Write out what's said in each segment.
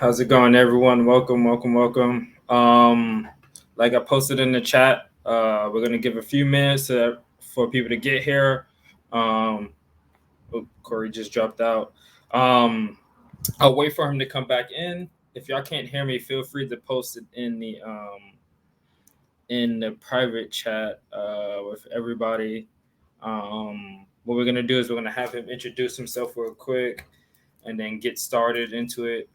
How's it going, everyone? Welcome, welcome, welcome. Like I posted in the chat, we're gonna give a few minutes for people to get here. Um, Corey just dropped out. Um, I'll wait for him to come back in. If y'all can't hear me, feel free to post it in the private chat with everybody. What we're gonna do is we're gonna have him introduce himself real quick and then get started into it,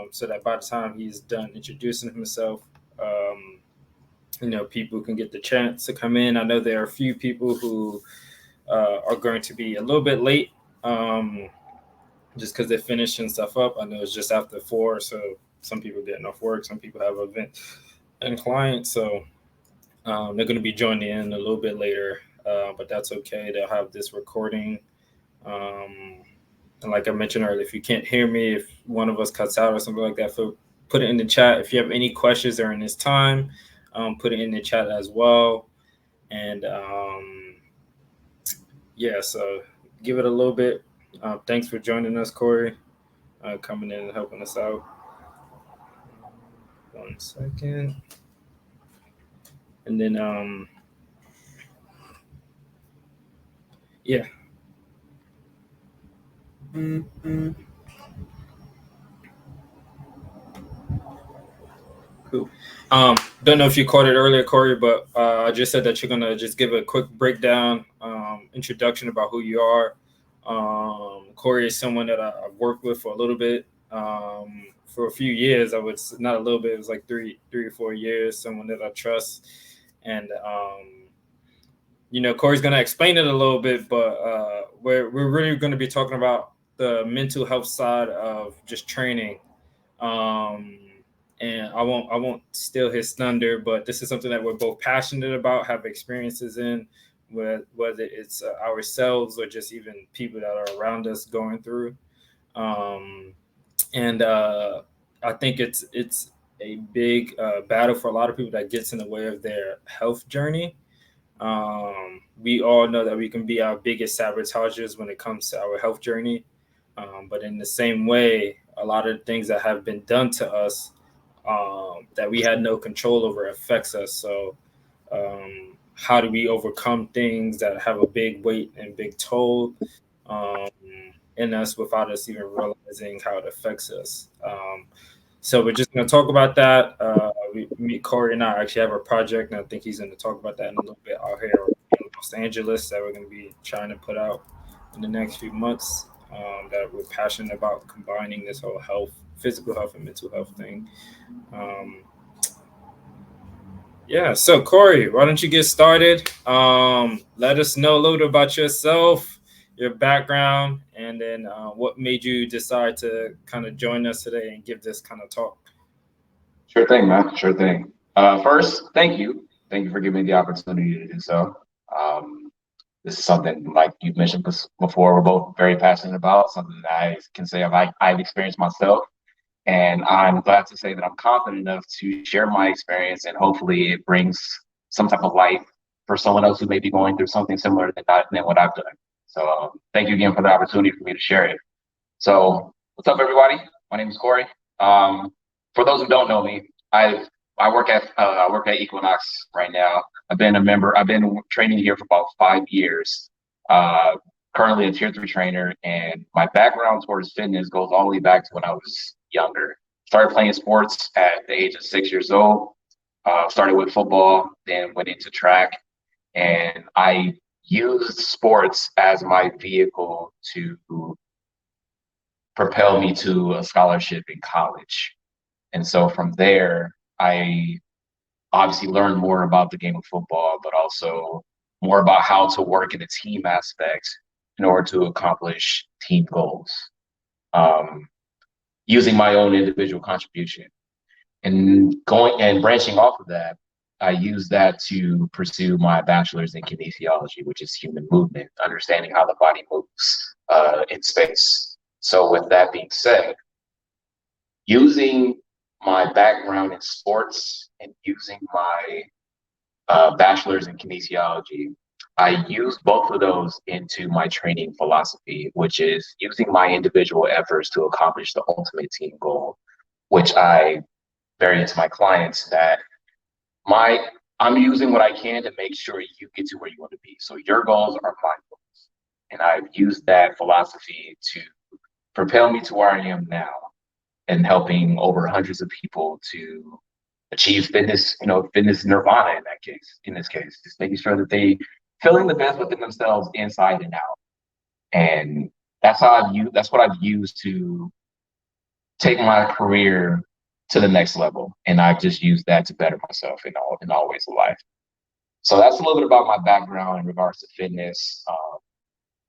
so that by the time he's done introducing himself, um, people can get the chance to come in. I know there are a few people who are going to be a little bit late, just because they're finishing stuff up. I know it's just after 4, so some people getting off work, some people have events and clients, so they're going to be joining in a little bit later, but that's okay. They'll have this recording. Um, and like I mentioned earlier, if you can't hear me, if one of us cuts out or something like that, put it in the chat. If you have any questions during this time, put it in the chat as well. And yeah, so give it a little bit. Thanks for joining us, Corey, coming in and helping us out. 1 second. And then, yeah. Mm-hmm. Cool. Don't know if you caught it earlier, Corey, but I just said that you're gonna just give a quick breakdown, introduction about who you are. Corey is someone that I've worked with for a little bit, for a few years. I would not a little bit. It was like three or 4 years. Someone that I trust, and Corey's gonna explain it a little bit, but we're really gonna be talking about the mental health side of just training. And I won't steal his thunder, but this is something that we're both passionate about, have experiences in, whether it's ourselves or just even people that are around us going through. And I think it's a big battle for a lot of people that gets in the way of their health journey. We all know that we can be our biggest sabotagers when it comes to our health journey. But in the same way, a lot of things that have been done to us, that we had no control over, affects us. So, how do we overcome things that have a big weight and big toll, um, in us without us even realizing how it affects us? So we're just going to talk about that. Me, Corey, and I actually have a project, and I think he's going to talk about that in a little bit out here in Los Angeles that we're going to be trying to put out in the next few months. That we're passionate about combining this whole health, physical health, and mental health thing. Um, yeah, so Corey, why don't you get started? Let us know a little bit about yourself, your background, and then what made you decide to kind of join us today and give this kind of talk. Sure thing, man. Sure thing. First, thank you. Thank you for giving me the opportunity to do so. This is something, like you've mentioned before, we're both very passionate about, something that I can say I've experienced myself. And I'm glad to say that I'm confident enough to share my experience, and hopefully it brings some type of light for someone else who may be going through something similar than what I've done. So thank you again for the opportunity for me to share it. So what's up, everybody? My name is Corey. For those who don't know me, I work at Equinox right now. I've been a member. I've been training here for about 5 years. Uh, Currently a tier 3 trainer, and my background towards fitness goes all the way back to when I was younger. Started playing sports at the age of 6 years old. Started with football, then went into track, and I used sports as my vehicle to propel me to a scholarship in college. And so from there, I obviously learned more about the game of football, but also more about how to work in a team aspect in order to accomplish team goals, um, using my own individual contribution. And going and branching off of that, I use that to pursue my bachelor's in kinesiology, which is human movement, understanding how the body moves in space. So, with that being said, using my background in sports and using my bachelor's in kinesiology, I use both of those into my training philosophy, which is using my individual efforts to accomplish the ultimate team goal, which I vary to my clients that my I'm using what I can to make sure you get to where you want to be. So your goals are my goals. And I've used that philosophy to propel me to where I am now and helping over hundreds of people to achieve fitness, fitness nirvana in this case, just making sure that they feeling the best within themselves inside and out. And that's what I've used to take my career to the next level. And I've just used that to better myself in all ways of life. So that's a little bit about my background in regards to fitness.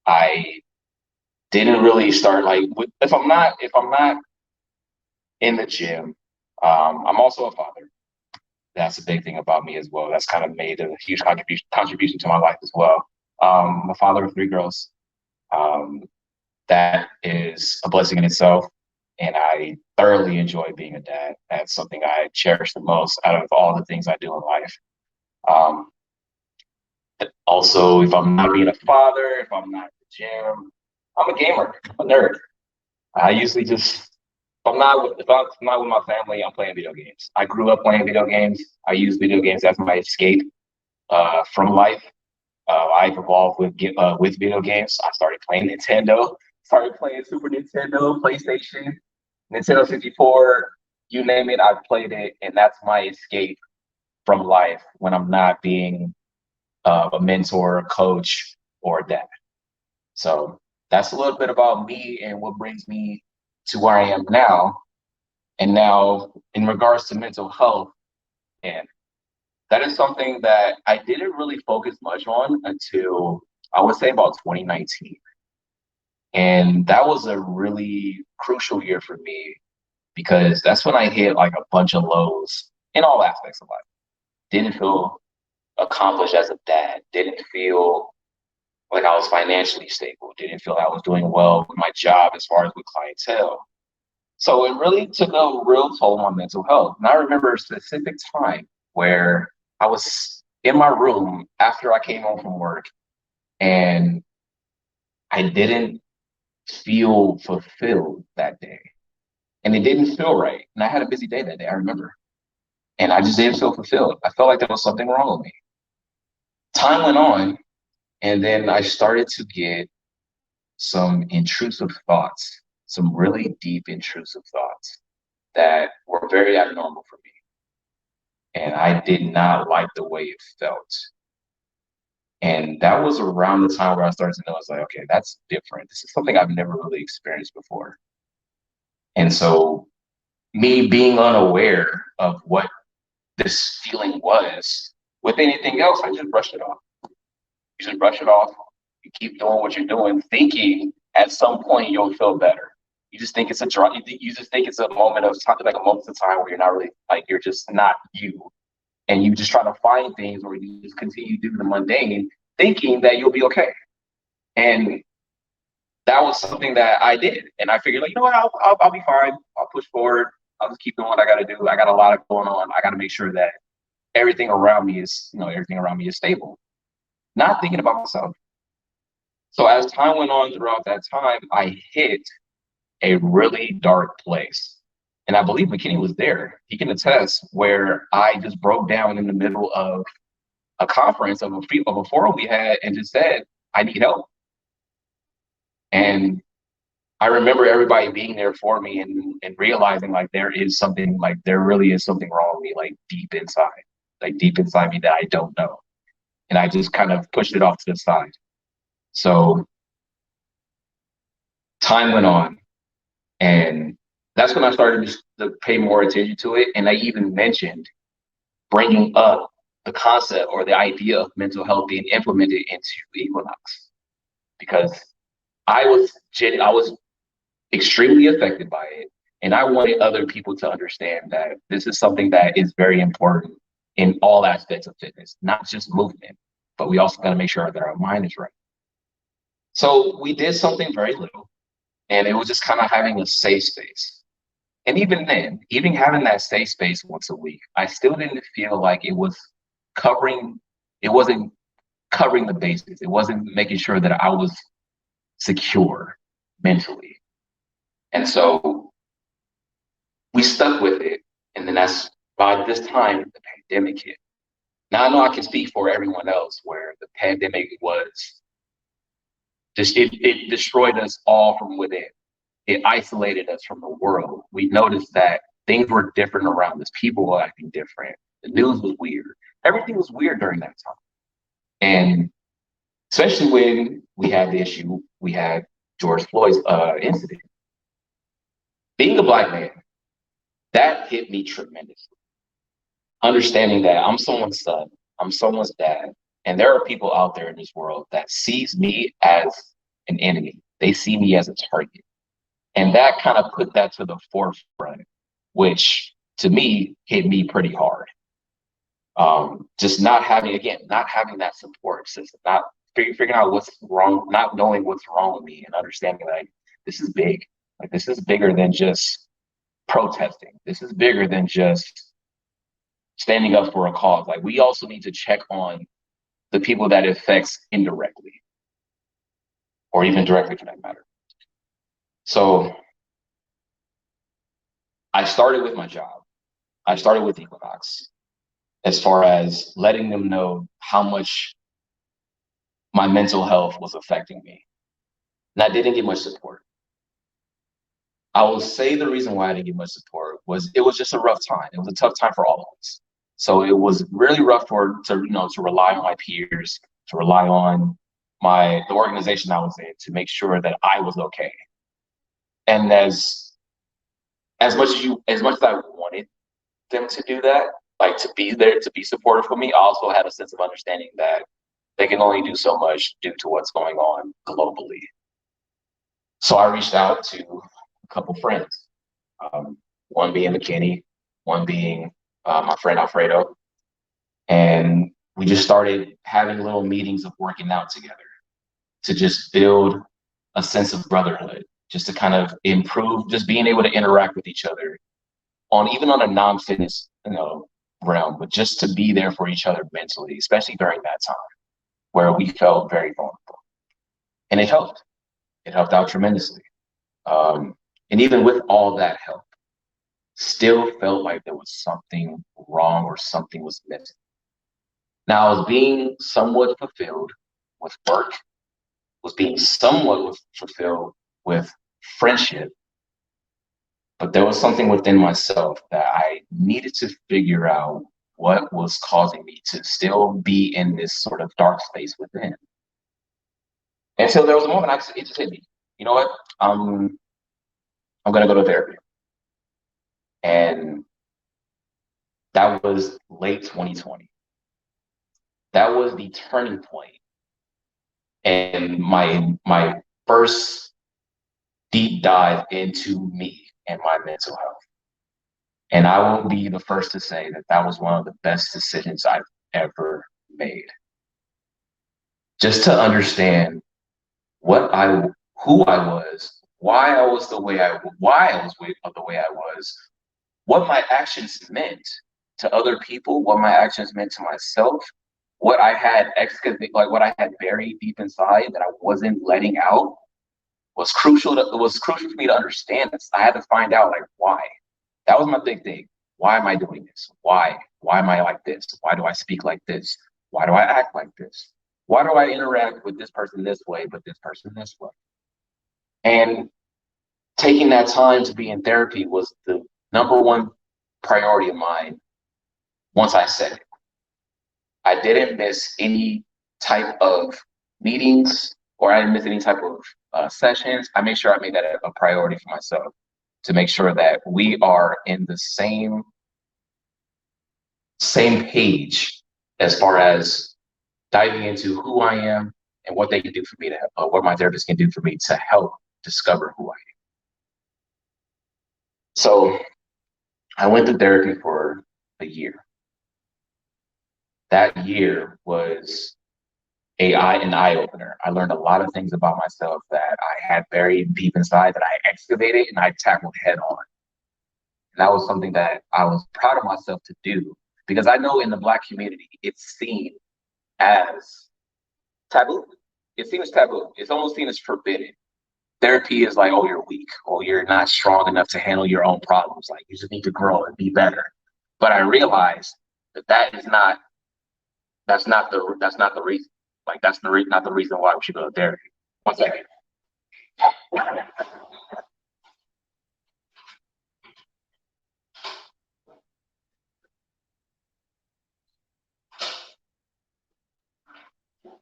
I didn't really start like if I'm not in the gym. I'm also a father. That's a big thing about me as well. That's kind of made a huge contribution to my life as well. I'm a father of 3 girls. Um, that is a blessing in itself. And I thoroughly enjoy being a dad. That's something I cherish the most out of all the things I do in life. Um, Also, if I'm not being a father, if I'm not in the gym, I'm a gamer. I'm a nerd. I usually just if I'm not with my family, I'm playing video games. I grew up playing video games. I use video games as my escape from life. I've evolved with video games. I started playing Nintendo, started playing Super Nintendo, PlayStation, Nintendo 64, you name it, I've played it, and that's my escape from life when I'm not being a mentor, a coach, or a dad. So that's a little bit about me and what brings me to where I am now. And now, in regards to mental health, and that is something that I didn't really focus much on until I would say about 2019. And that was a really crucial year for me because that's when I hit like a bunch of lows in all aspects of life. Didn't feel accomplished as a dad, didn't feel like I was financially stable, didn't feel I was doing well with my job as far as with clientele. So it really took a real toll on mental health. And I remember a specific time where I was in my room after I came home from work and I didn't feel fulfilled that day. And it didn't feel right. And I had a busy day that day, I remember. And I just didn't feel fulfilled. I felt like there was something wrong with me. Time went on, and then I started to get some intrusive thoughts, some really deep intrusive thoughts that were very abnormal for me. And I did not like the way it felt. And that was around the time where I started to know, I was like, okay, that's different. This is something I've never really experienced before. And so, me being unaware of what this feeling was, with anything else, I just brushed it off. You just brush it off. You keep doing what you're doing, thinking at some point you'll feel better. You just think it's a draw. You just think it's a moment of time, like a moment of time where you're not really like you're just not you, and you just try to find things where you just continue to do the mundane, thinking that you'll be okay. And that was something that I did, and I figured like you know what, I'll be fine. I'll push forward. I'll just keep doing what I got to do. I got a lot of going on. I got to make sure that everything around me is stable. Not thinking about myself. So as time went on throughout that time, I hit a really dark place. And I believe McKinney was there. He can attest where I just broke down in the middle of a conference of a forum we had and just said, I need help. And I remember everybody being there for me and realizing like there really is something wrong with me, like deep inside me that I don't know. And I just kind of pushed it off to the side. So time went on, and that's when I started to pay more attention to it. And I even mentioned bringing up the concept or the idea of mental health being implemented into Equinox because I was extremely affected by it. And I wanted other people to understand that this is something that is very important in all aspects of fitness, not just movement, but we also got to make sure that our mind is right. So we did something very little, and it was just kind of having a safe space. And even then, even having that safe space once a week, I still didn't feel like it wasn't covering the bases. It wasn't making sure that I was secure mentally. And so we stuck with it. And then that's by this time the pandemic hit. Now I know I can speak for everyone else where the pandemic was just it destroyed us all from within. It isolated us from the world. We noticed that things were different around us. People were acting different. The news was weird. Everything was weird during that time. And especially when we had the issue, we had George Floyd's incident. Being a Black man, that hit me tremendously. Understanding that I'm someone's son, I'm someone's dad, and there are people out there in this world that sees me as an enemy. They see me as a target. And that kind of put that to the forefront, which to me hit me pretty hard. Just not having that support system, not figuring out what's wrong, not knowing what's wrong with me, and understanding like this is big. Like this is bigger than just protesting. This is bigger than just standing up for a cause. Like we also need to check on the people that it affects indirectly, or even directly for that matter. So I started with my job. I started with Equinox as far as letting them know how much my mental health was affecting me. And I didn't get much support. I will say the reason why I didn't get much support was it was just a rough time. It was a tough time for all of us. So it was really rough to rely on my peers, to rely on the organization I was in to make sure that I was okay. And as much as I wanted them to do that, like to be there, to be supportive for me, I also had a sense of understanding that they can only do so much due to what's going on globally. So I reached out to a couple friends, one being McKinney, one being my friend Alfredo. And we just started having little meetings of working out together to just build a sense of brotherhood, just to kind of improve, just being able to interact with each other even on a non-fitness, realm, but just to be there for each other mentally, especially during that time where we felt very vulnerable. And it helped. It helped out tremendously. And even with all that help, still felt like there was something wrong or something was missing. Now I was being somewhat fulfilled with work, was being somewhat fulfilled with friendship, but there was something within myself that I needed to figure out what was causing me to still be in this sort of dark space within. Until there was a moment it just hit me. You know what? I'm gonna go to therapy. And that was late 2020. That was the turning point and my first deep dive into me and my mental health. And I will be the first to say that that was one of the best decisions I've ever made. Just to understand who I was, why I was the way I was, what my actions meant to other people, what my actions meant to myself, what I had what I had buried deep inside that I wasn't letting out was crucial for me to understand this. I had to find out like why. That was my big thing. Why am I doing this? Why? Why am I like this? Why do I speak like this? Why do I act like this? Why do I interact with this person this way, but this person this way? And taking that time to be in therapy was the number one priority of mine once I said it. I didn't miss any type of meetings or I didn't miss any type of sessions. I made sure I made that a priority for myself to make sure that we are in the same page as far as diving into who I am and what they can do for me what my therapist can do for me to help discover who I am. So I went to therapy for a year. That year was an eye opener. I learned a lot of things about myself that I had buried deep inside that I excavated and I tackled head on. And that was something that I was proud of myself to do because I know in the Black community, it's seen as taboo. It's seen as taboo. It's almost seen as forbidden. therapy is like, oh, you're weak, oh, you're not strong enough to handle your own problems. Like you just need to grow and be better. But I realized that that's not the reason. Like that's not the reason why we should go to therapy. One second.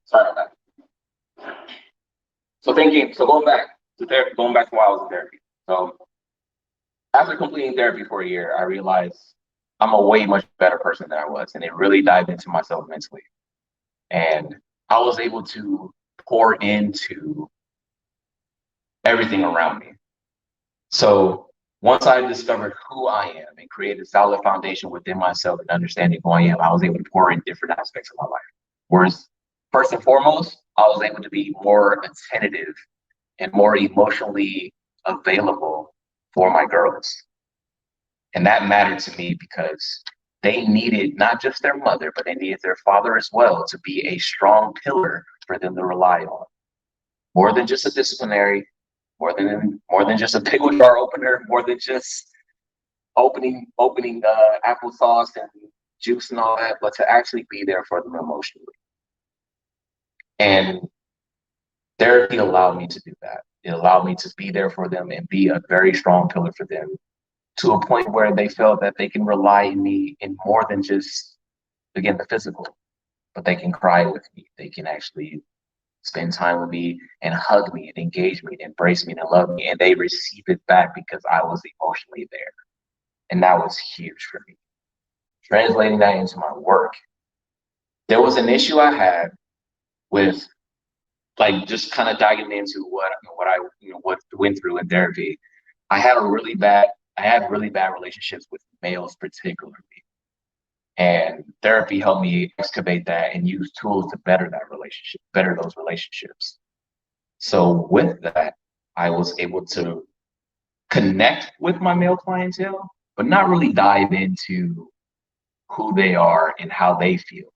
Sorry about that. So going back to why I was in therapy. So after completing therapy for a year, I realized I'm a way much better person than I was, and it really dived into myself mentally. And I was able to pour into everything around me. So once I discovered who I am and created a solid foundation within myself and understanding who I am, I was able to pour in different aspects of my life. Whereas first and foremost, I was able to be more attentive and more emotionally available for my girls. And that mattered to me because they needed not just their mother, but they needed their father as well to be a strong pillar for them to rely on. More than just a disciplinary, more than just a pickle jar opener, more than just opening applesauce and juice and all that, but to actually be there for them emotionally. And therapy allowed me to do that. It allowed me to be there for them and be a very strong pillar for them to a point where they felt that they can rely on me in more than just, again, the physical, but they can cry with me. They can actually spend time with me and hug me and engage me and embrace me and love me. And they receive it back because I was emotionally there. And that was huge for me. Translating that into my work, there was an issue I had with like just kind of diving into what went through in therapy. I had really bad relationships with males particularly. And therapy helped me excavate that and use tools to better those relationships. So with that, I was able to connect with my male clientele, but not really dive into who they are and how they feel.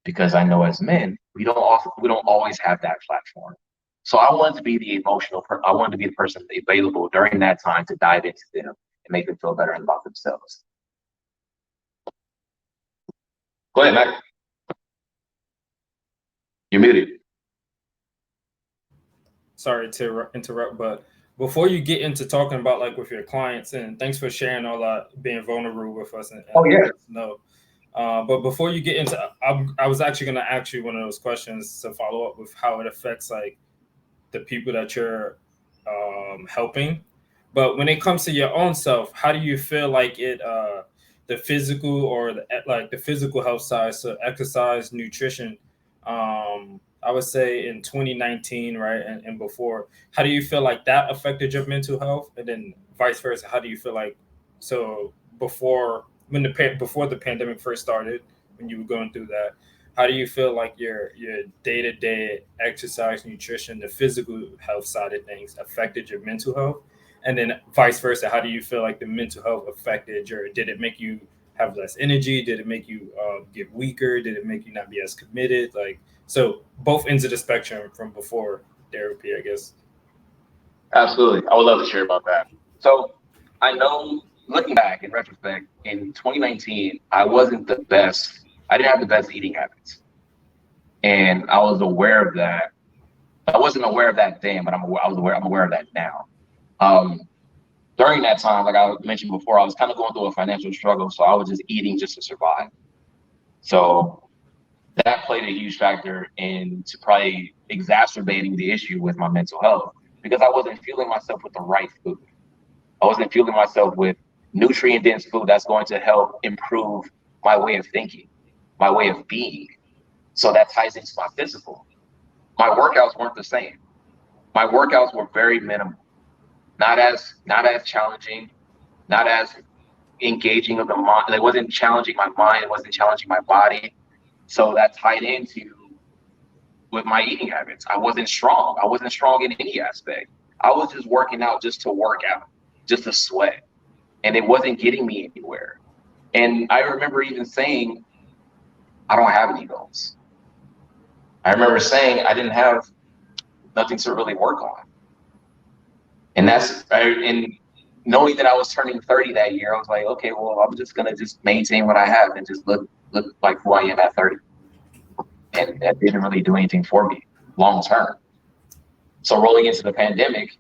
Because I know as men, we don't always have that platform. So I wanted to be I wanted to be the person available during that time to dive into them and make them feel better about themselves. Go ahead, Mac. You're muted. Sorry to interrupt, but before you get into talking about like with your clients, and thanks for sharing all that, being vulnerable with us, and Oh yeah. no. But before you get into, I was actually going to ask you one of those questions to follow up with how it affects like the people that you're helping. But when it comes to your own self, how do you feel like the physical or the physical health side, so exercise, nutrition, I would say in 2019, right, and before, how do you feel like that affected your mental health, and then vice versa? How do you feel like so before the pandemic first started, when you were going through that? How do you feel like your day to day exercise, nutrition, the physical health side of things affected your mental health, and then vice versa? How do you feel like the mental health affected your? Did it make you have less energy? Did it make you get weaker? Did it make you not be as committed? Like so, both ends of the spectrum from before therapy, I guess. Absolutely. I would love to share about that. So I know looking back in retrospect, in 2019, I didn't have the best eating habits. And I was aware of that. I wasn't aware of that then, but I'm aware of that now. Um, During that time, like I mentioned before, I was kind of going through a financial struggle. So I was just eating just to survive. So that played a huge factor into probably exacerbating the issue with my mental health because I wasn't fueling myself with the right food. I wasn't fueling myself with nutrient dense food that's going to help improve my way of thinking, my way of being. So that ties into my physical. My workouts weren't the same. My workouts were very minimal, not as challenging, not as engaging of the mind. It wasn't challenging my mind. It wasn't challenging my body. So that tied into with my eating habits. I wasn't strong. I wasn't strong in any aspect. I was just working out just to work out, just to sweat. And it wasn't getting me anywhere. And I remember even saying, I don't have any goals. I remember saying I didn't have nothing to really work on. And and knowing that I was turning 30 that year, I was like, okay, well, I'm just gonna just maintain what I have and just look like who I am at 30. And that didn't really do anything for me long term. So rolling into the pandemic,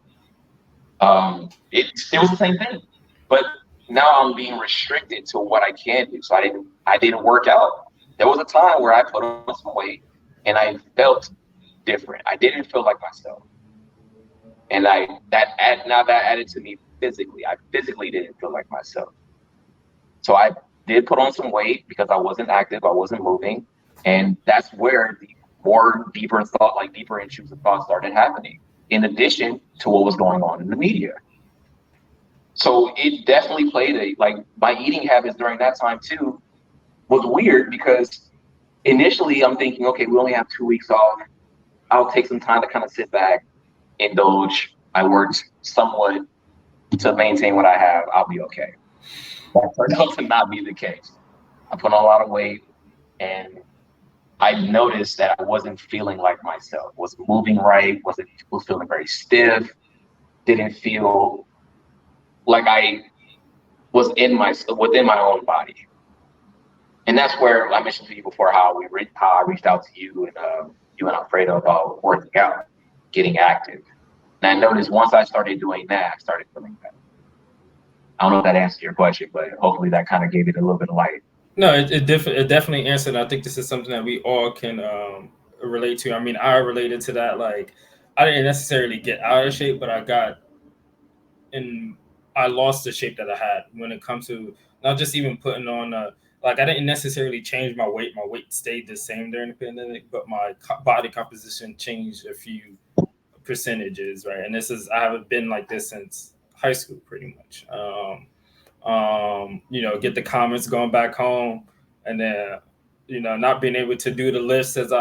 it was the same thing. But now I'm being restricted to what I can do. So I didn't work out. There was a time where I put on some weight and I felt different. I didn't feel like myself. And that added to me physically. I physically didn't feel like myself. So I did put on some weight because I wasn't active, I wasn't moving. And that's where the more deeper thought, like deeper intrusive thoughts started happening, in addition to what was going on in the media. So it definitely played like my eating habits during that time too was weird because initially I'm thinking, okay, we only have 2 weeks off. I'll take some time to kind of sit back, indulge. I worked somewhat to maintain what I have. I'll be okay. That turned out to not be the case. I put on a lot of weight and I noticed that I wasn't feeling like myself, wasn't moving right, was feeling very stiff, didn't feel like I was within my own body. And that's where I mentioned to you before how I reached out to you and you and Alfredo about working out, getting active. And I noticed once I started doing that, I started feeling better. I don't know if that answered your question, but hopefully that kind of gave it a little bit of light. No, it definitely answered. I think this is something that we all can relate to. I mean, I related to that. Like, I didn't necessarily get out of shape, but I lost the shape that I had when it comes to not just even putting on like I didn't necessarily change my weight. My weight stayed the same during the pandemic, but my body composition changed a few percentages, right? And I haven't been like this since high school, pretty much. Get the comments going back home, and then not being able to do the lifts as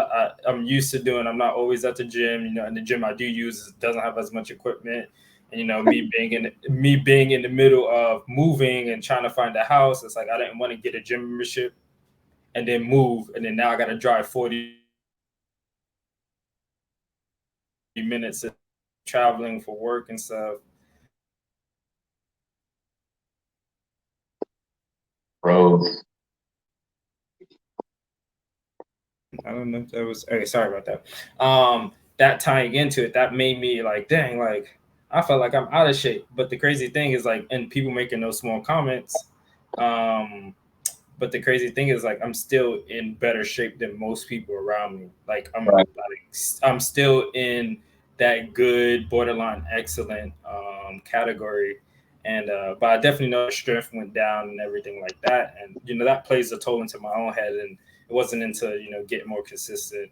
I'm used to doing. I'm not always at the gym. And the gym I do use doesn't have as much equipment. And me being in the middle of moving and trying to find a house, it's like I didn't want to get a gym membership and then move, and then now I got to drive 40 minutes traveling for work and stuff. Rose. I don't know if that was. Okay, sorry about that. That tying into it, that made me like, dang, like I felt like I'm out of shape. But the crazy thing is like, and people making those small comments. But the crazy thing is like, I'm still in better shape than most people around me. Like I'm still in that good, borderline excellent category. And but I definitely know strength went down and everything like that. And that plays a toll into my own head. And it wasn't until getting more consistent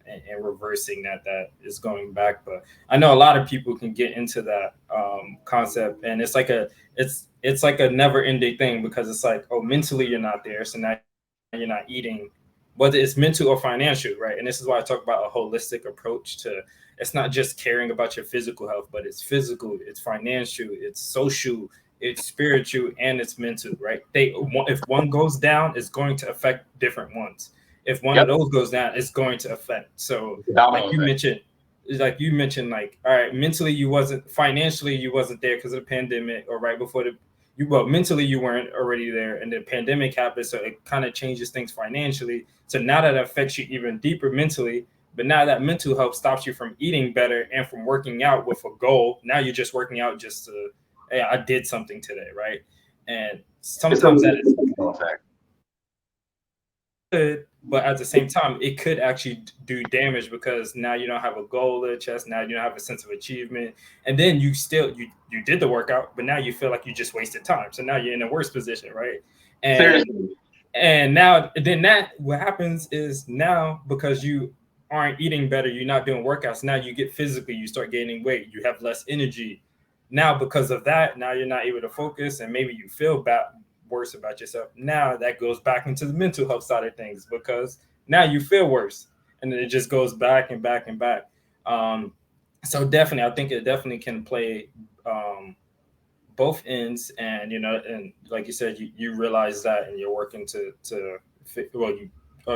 and reversing that is going back. But I know a lot of people can get into that concept, and it's like a never ending thing because it's like, oh, mentally you're not there, so now you're not eating, whether it's mental or financial, right? And this is why I talk about a holistic approach to. It's not just caring about your physical health, but it's physical, it's financial, it's social, it's spiritual, and it's mental, right? If one goes down, it's going to affect different ones. If one of those goes down, it's going to affect. So like you mentioned, like, all right, mentally you wasn't, financially you wasn't there because of the pandemic, or right before mentally you weren't already there, and the pandemic happened, so it kind of changes things financially. So now that affects you even deeper mentally. But now that mental health stops you from eating better and from working out with a goal. Now you're just working out just to, hey, I did something today, right? And sometimes that is good, but at the same time, it could actually do damage because now you don't have a goal in the chest. Now you don't have a sense of achievement, and then you did the workout, but now you feel like you just wasted time. So now you're in a worse position, right? And Seriously. And now then what happens is now because you aren't eating better, you're not doing workouts. Now you get physically, you start gaining weight, you have less energy. Now because of that, now you're not able to focus, and maybe you feel worse about yourself. Now that goes back into the mental health side of things because now you feel worse, and then it just goes back and back and back. So definitely, I think it definitely can play both ends, and and like you said, you realize that, and you're working to well, you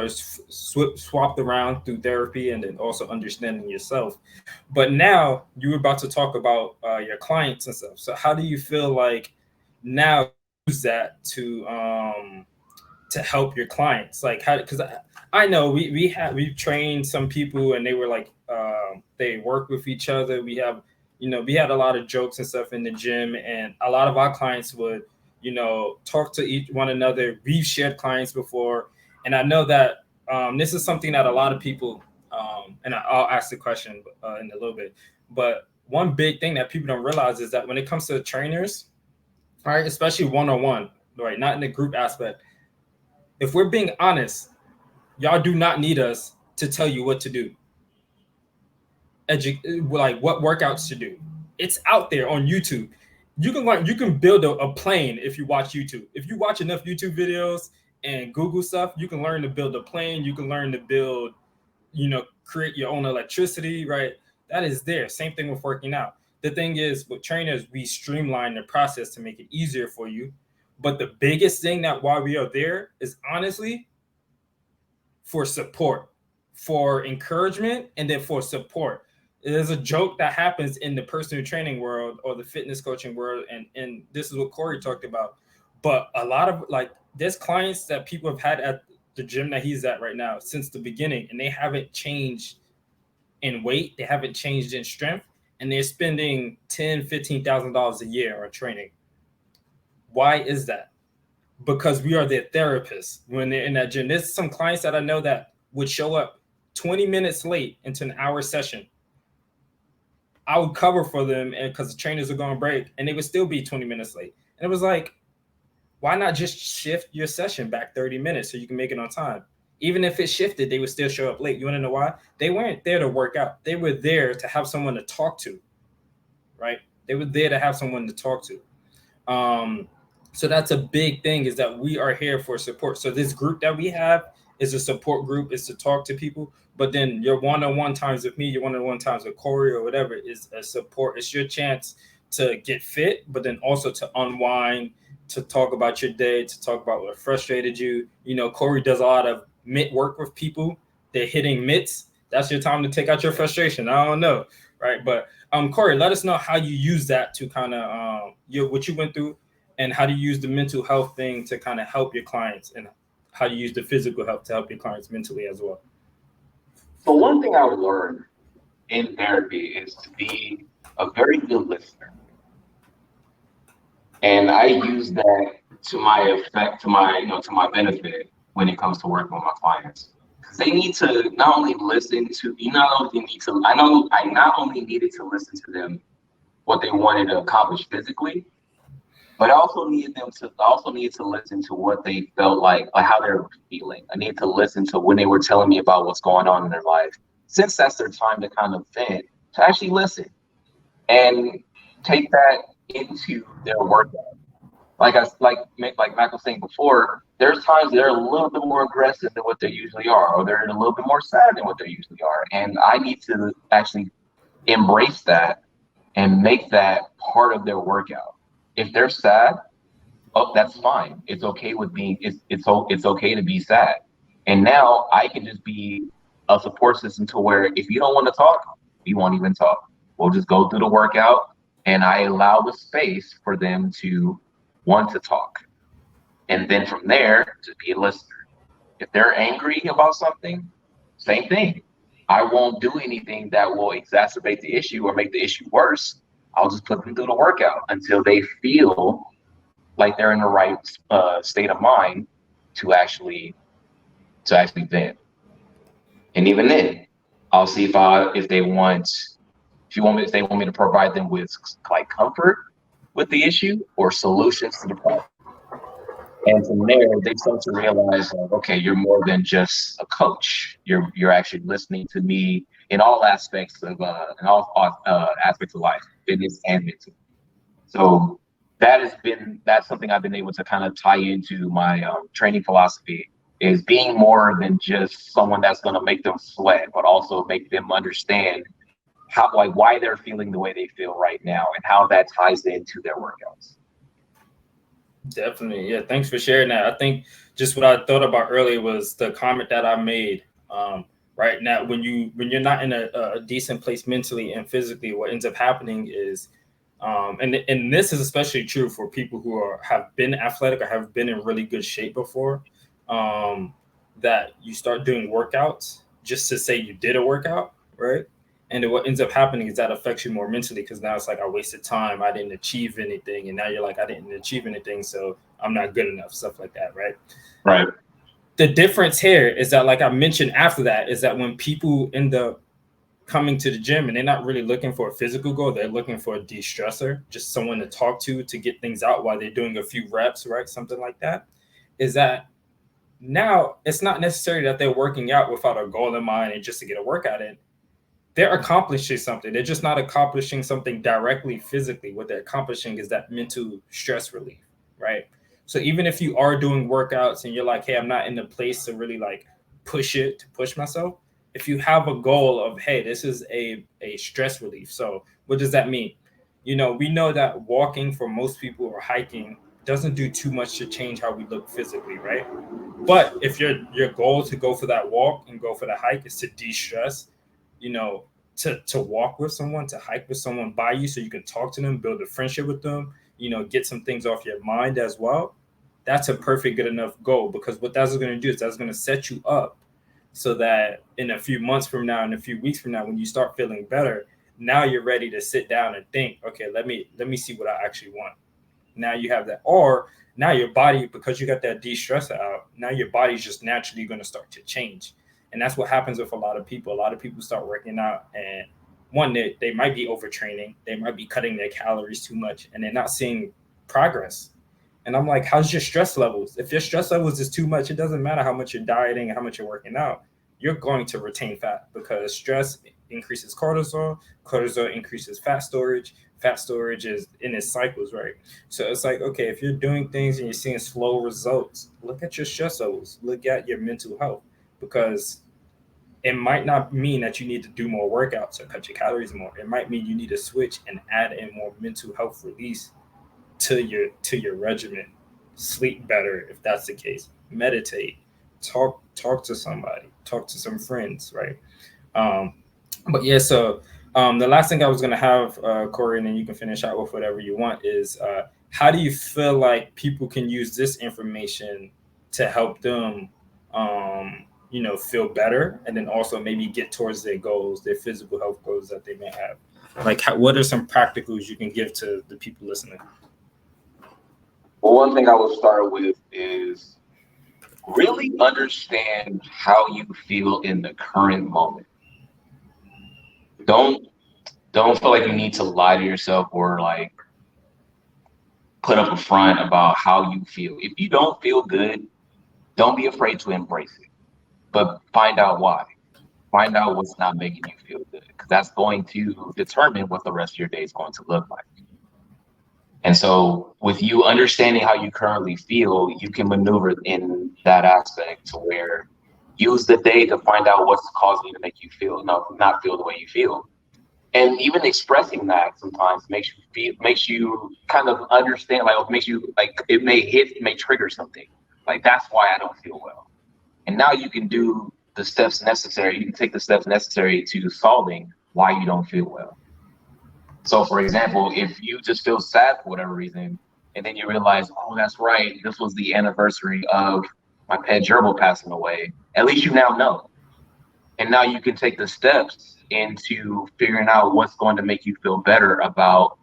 swapped around through therapy and then also understanding yourself. But now you were about to talk about your clients and stuff. So how do you feel like now use that to help your clients? Like how? Because I know we've trained some people and they were like they work with each other. We have we had a lot of jokes and stuff in the gym, and a lot of our clients would talk to each one another. We've shared clients before, and I know that this is something that a lot of people and I'll ask the question in a little bit. But one big thing that people don't realize is that when it comes to trainers, right, especially one on one, right, not in the group aspect, if we're being honest, y'all do not need us to tell you what to do, like what workouts to do. It's out there on YouTube. You can learn. You can build a plane if you watch YouTube. If you watch enough YouTube videos and Google stuff, you can learn to build a plane. You can learn to build, create your own electricity. Right? That is there. Same thing with working out. The thing is, with trainers, we streamline the process to make it easier for you. But the biggest thing that why we are there is honestly for support, for encouragement, and then for support. There's a joke that happens in the personal training world or the fitness coaching world, and this is what Corey talked about. But a lot of like there's clients that people have had at the gym that he's at right now since the beginning, and they haven't changed in weight, they haven't changed in strength, and they're spending $10,000-$15,000 a year on training. Why is that? Because we are their therapists when they're in that gym. There's some clients that I know that would show up 20 minutes late into an hour session. I would cover for them and because the trainers are going to break and they would still be 20 minutes late. And it was like, why not just shift your session back 30 minutes so you can make it on time? Even if it shifted, they would still show up late. You want to know why? They weren't there to work out. They were there to have someone to talk to, right? They were there to have someone to talk to. So that's a big thing is that we are here for support. So this group that we have is a support group, is to talk to people. But then your one-on-one times with me, your one-on-one times with Corey or whatever is a support. It's your chance to get fit, but then also to unwind, to talk about your day, to talk about what frustrated you. Corey does a lot of mitt work with people. They're hitting mitts. That's your time to take out your frustration. I don't know, right? But Corey, let us know how you use that to kind of what you went through and how do you use the mental health thing to kind of help your clients and how do you use the physical health to help your clients mentally as well. So one thing I've learned in therapy is to be a very good listener. And I use that to my effect, to my benefit when it comes to working with my clients. Because they need to not only listen to you, I not only needed to listen to them what they wanted to accomplish physically, but I also needed to listen to what they felt like how they're feeling. I needed to listen to when they were telling me about what's going on in their life. Since that's their time to kind of vent, to actually listen and take that into their workout. Like Mac was saying before, there's times they're a little bit more aggressive than what they usually are, or they're a little bit more sad than what they usually are. And I need to actually embrace that and make that part of their workout. If they're sad, that's fine. It's okay with being. It's okay to be sad. And now I can just be a support system to where if you don't want to talk, you won't even talk. We'll just go through the workout, and I allow the space for them to want to talk, and then from there to be a listener. If they're angry about something, same thing. I won't do anything that will exacerbate the issue or make the issue worse. I'll just put them through the workout until they feel like they're in the right state of mind to actually vent. And even then, I'll see if they want me to provide them with like comfort with the issue or solutions to the problem. And from there, they start to realize, like, okay, you're more than just a coach. You're actually listening to me in all aspects of aspects of life, fitness and mental. So that's something I've been able to kind of tie into my training philosophy, is being more than just someone that's going to make them sweat, but also make them understand why they're feeling the way they feel right now and how that ties into their workouts. Definitely. Yeah. Thanks for sharing that. I think just what I thought about earlier was the comment that I made. Right now, when you're not in a decent place mentally and physically, what ends up happening is, and this is especially true for people who have been athletic or have been in really good shape before, um, that you start doing workouts just to say you did a workout, right? And then what ends up happening is that affects you more mentally because now it's like I wasted time, I didn't achieve anything, and now you're like I didn't achieve anything, so I'm not good enough, stuff like that, right? Right. The difference here is that, like I mentioned after that, is that when people end up coming to the gym and they're not really looking for a physical goal, they're looking for a de-stressor, just someone to talk to get things out while they're doing a few reps, right? Something like that. Is that now it's not necessarily that they're working out without a goal in mind and just to get a workout in. They're accomplishing something. They're just not accomplishing something directly physically. What they're accomplishing is that mental stress relief, right? So even if you are doing workouts and you're like, hey, I'm not in the place to really like to push myself. If you have a goal of, hey, this is a stress relief. So what does that mean? We know that walking for most people or hiking doesn't do too much to change how we look physically, right? But if your goal to go for that walk and go for the hike is to de-stress, you know, to walk with someone, to hike with someone by you so you can talk to them, build a friendship with them, get some things off your mind as well. That's a perfect good enough goal because what that's going to do is that's going to set you up so that in a few months from now, in a few weeks from now, when you start feeling better, now you're ready to sit down and think, okay, let me see what I actually want. Now you have that. Or now your body, because you got that de-stressor out, now your body's just naturally going to start to change. And that's what happens with a lot of people. A lot of people start working out and one, they might be overtraining, they might be cutting their calories too much, and they're not seeing progress. And I'm like, how's your stress levels? If your stress levels is too much, it doesn't matter how much you're dieting and how much you're working out. You're going to retain fat because stress increases cortisol. Cortisol increases fat storage. Fat storage is in its cycles, right? So it's like, okay, if you're doing things and you're seeing slow results, look at your stress levels, look at your mental health, because it might not mean that you need to do more workouts or cut your calories more. It might mean you need to switch and add in more mental health release to your regimen. Sleep better if that's the case. Meditate. Talk to somebody. Talk to some friends, right? Um, but yeah, so the last thing I was gonna have, Corey, and then you can finish out with whatever you want, is how do you feel like people can use this information to help them, feel better, and then also maybe get towards their goals, their physical health goals that they may have. Like, what are some practicals you can give to the people listening? Well, one thing I will start with is really understand how you feel in the current moment. Don't don't feel like you need to lie to yourself or like put up a front about how you feel. If you don't feel good, don't be afraid to embrace it, but find out why. Find out what's not making you feel good, because that's going to determine what the rest of your day is going to look like. And so, with you understanding how you currently feel, you can maneuver in that aspect to where use the day to find out what's causing you to make you feel not feel the way you feel. And even expressing that sometimes makes you kind of understand, like it makes you like it may trigger something. Like that's why I don't feel well. And now you can do the steps necessary. You can take the steps necessary to solving why you don't feel well. So, for example, if you just feel sad for whatever reason, and then you realize, oh, that's right, this was the anniversary of my pet gerbil passing away, at least you now know. And now you can take the steps into figuring out what's going to make you feel better about,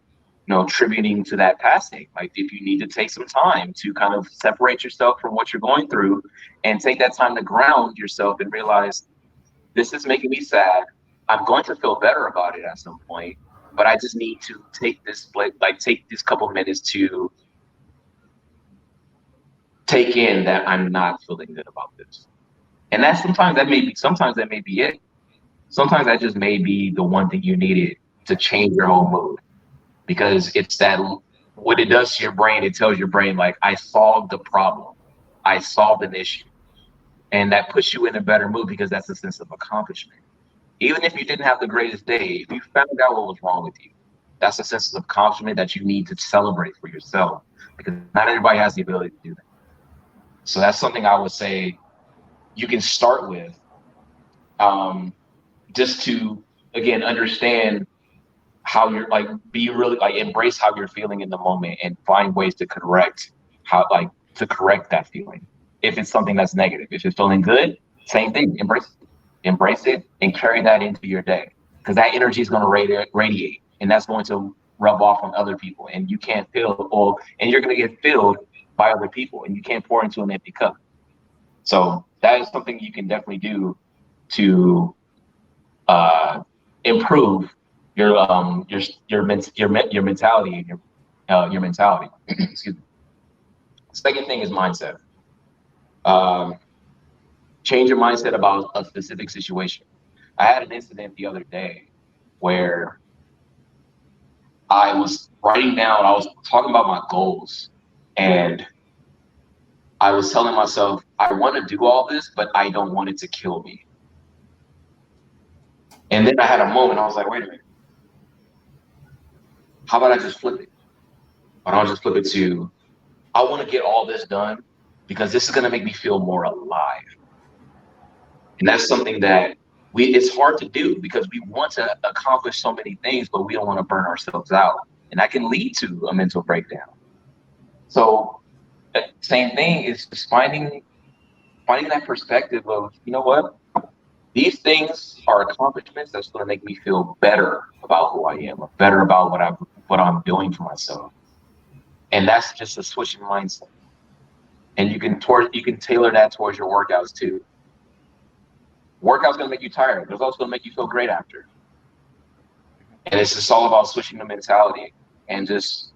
attributing to that passing. Like if you need to take some time to kind of separate yourself from what you're going through and take that time to ground yourself and realize this is making me sad. I'm going to feel better about it at some point, but I just need to take this couple minutes to take in that I'm not feeling good about this. And that sometimes that may be it. Sometimes that just may be the one thing you needed to change your whole mood, because it's that what it does to your brain. It tells your brain like, I solved the problem, I solved an issue, and that puts you in a better mood because that's a sense of accomplishment. Even if you didn't have the greatest day, if you found out what was wrong with you, that's a sense of accomplishment that you need to celebrate for yourself. because not everybody has the ability to do that. So that's something I would say you can start with, um, just to again understand how you're like be really like embrace how you're feeling in the moment and find ways to correct how like to correct that feeling. If it's something that's negative, if you're feeling good, same thing, embrace it and carry that into your day, because that energy is going to radiate, and that's going to rub off on other people, and you can't fill or and you're going to get filled by other people, and you can't pour into an empty cup. So that is something you can definitely do to uh, improve your mentality and your mentality. Excuse me. Second thing is mindset. Um, Change your mindset about a specific situation. I had an incident the other day where I was writing down, I was talking about my goals, and I was telling myself, I want to do all this, but I don't want it to kill me. And then I had a moment, I was like, wait a minute, how about I just flip it? Why don't I just flip it to, I want to get all this done because this is going to make me feel more alive. And that's something that it's hard to do because we want to accomplish so many things, but we don't want to burn ourselves out. And that can lead to a mental breakdown. So same thing is just finding that perspective of, you know what, these things are accomplishments that's going to make me feel better about who I am, or better about what I'm doing for myself. And that's just a switch in mindset. And you can tailor that towards your workouts too. Workout's going to make you tired, but it's also going to make you feel great after. And it's just all about switching the mentality. And just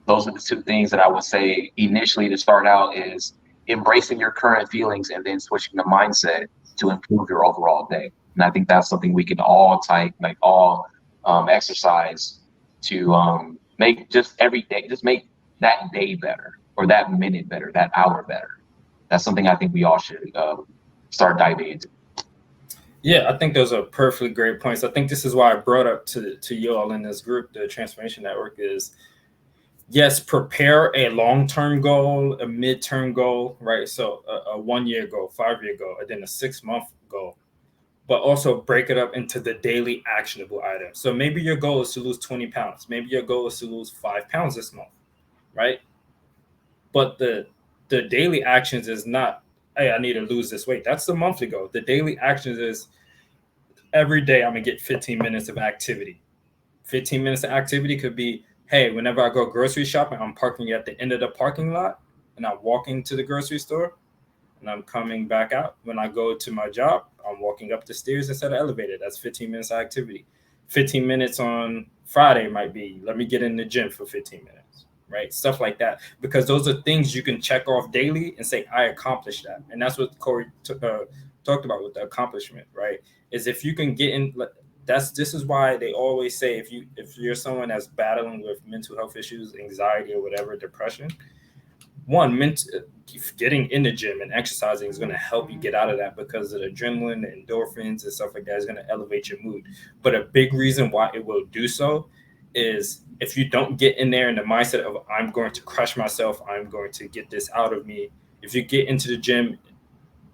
those are the two things that I would say initially to start out is embracing your current feelings and then switching the mindset to improve your overall day. And I think that's something we can all exercise to make just every day, just make that day better, or that minute better, that hour better. That's something I think we all should start diving into. Yeah, I think those are perfectly great points. I think this is why I brought up to you all in this group, the Transformation Network, is yes, prepare a long-term goal, a mid-term goal, right? So a 1 year goal, 5 year goal, and then a 6 month goal, but also break it up into the daily actionable items. So maybe your goal is to lose 20 pounds. Maybe your goal is to lose 5 pounds this month, right? But the daily actions is not, hey, I need to lose this weight. That's the monthly goal. The daily actions is every day I'm gonna get 15 minutes of activity. 15 minutes of activity could be, hey, whenever I go grocery shopping, I'm parking at the end of the parking lot and I'm walking to the grocery store and I'm coming back out. When I go to my job, I'm walking up the stairs instead of elevator. That's 15 minutes of activity. 15 minutes on Friday might be, let me get in the gym for 15 minutes, right? Stuff like that. Because those are things you can check off daily and say, I accomplished that. And that's what Corey talked about with the accomplishment, right? Is if you can get in, this is why they always say if you're someone that's battling with mental health issues, anxiety or whatever, depression, getting in the gym and exercising is going to help you get out of that, because of the adrenaline, the endorphins and stuff like that is going to elevate your mood. But a big reason why it will do so is if you don't get in there in the mindset of, I'm going to crush myself, I'm going to get this out of me. If you get into the gym